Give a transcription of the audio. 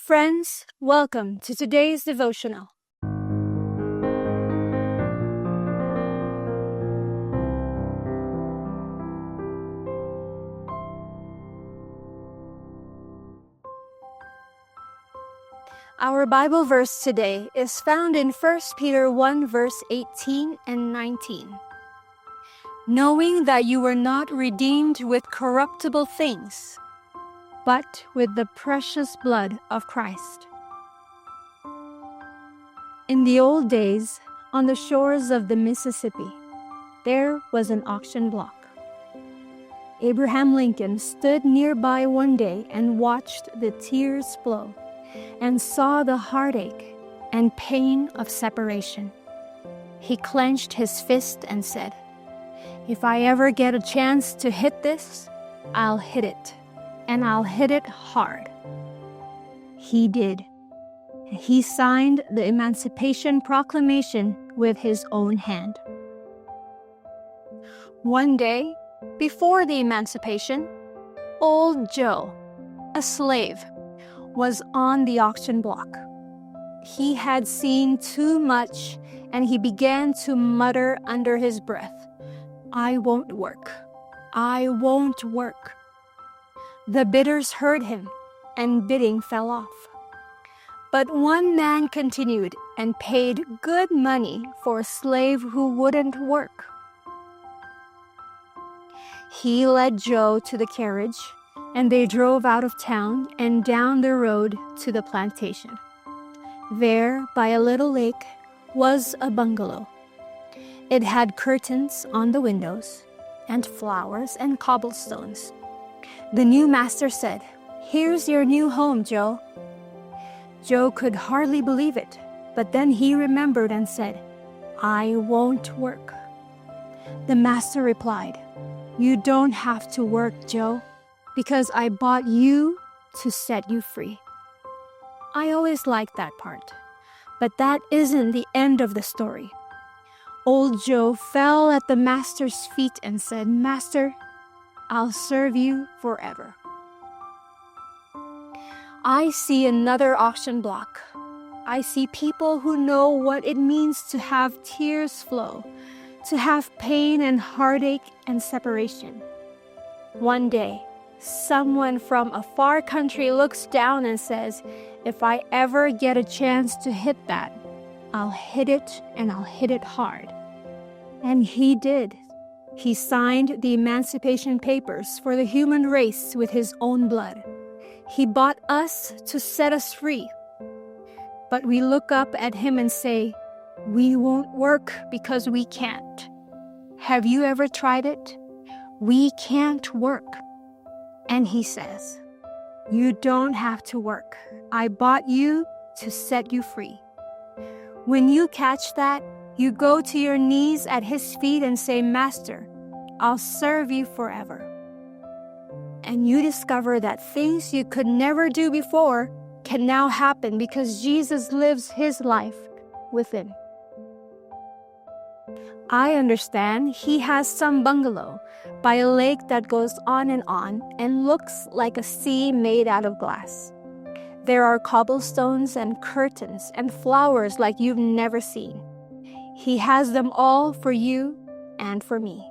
Friends, welcome to today's devotional. Our Bible verse today is found in 1 Peter 1 verse 18 and 19. Knowing that you were not redeemed with corruptible things, but with the precious blood of Christ. In the old days, on the shores of the Mississippi, there was an auction block. Abraham Lincoln stood nearby one day and watched the tears flow and saw the heartache and pain of separation. He clenched his fist and said, "If I ever get a chance to hit this, I'll hit it. And I'll hit it hard." He did. He signed the Emancipation Proclamation with his own hand. One day, before the emancipation, old Joe, a slave, was on the auction block. He had seen too much, and he began to mutter under his breath, "I won't work. I won't work." The bidders heard him, and bidding fell off. But one man continued and paid good money for a slave who wouldn't work. He led Joe to the carriage, and they drove out of town and down the road to the plantation. There, by a little lake, was a bungalow. It had curtains on the windows, and flowers and cobblestones. The new master said, "Here's your new home, Joe." Joe could hardly believe it, but then he remembered and said, "I won't work." The master replied, "You don't have to work, Joe, because I bought you to set you free." I always liked that part, but that isn't the end of the story. Old Joe fell at the master's feet and said, "Master, I'll serve you forever." I see another auction block. I see people who know what it means to have tears flow, to have pain and heartache and separation. One day, someone from a far country looks down and says, "If I ever get a chance to hit that, I'll hit it and I'll hit it hard." And he did. He signed the Emancipation Papers for the human race with his own blood. He bought us to set us free. But we look up at him and say, "We won't work because we can't." Have you ever tried it? We can't work. And he says, "You don't have to work. I bought you to set you free." When you catch that, you go to your knees at his feet and say, "Master, I'll serve you forever." And you discover that things you could never do before can now happen because Jesus lives his life within. I understand he has some bungalow by a lake that goes on and looks like a sea made out of glass. There are cobblestones and curtains and flowers like you've never seen. He has them all for you and for me.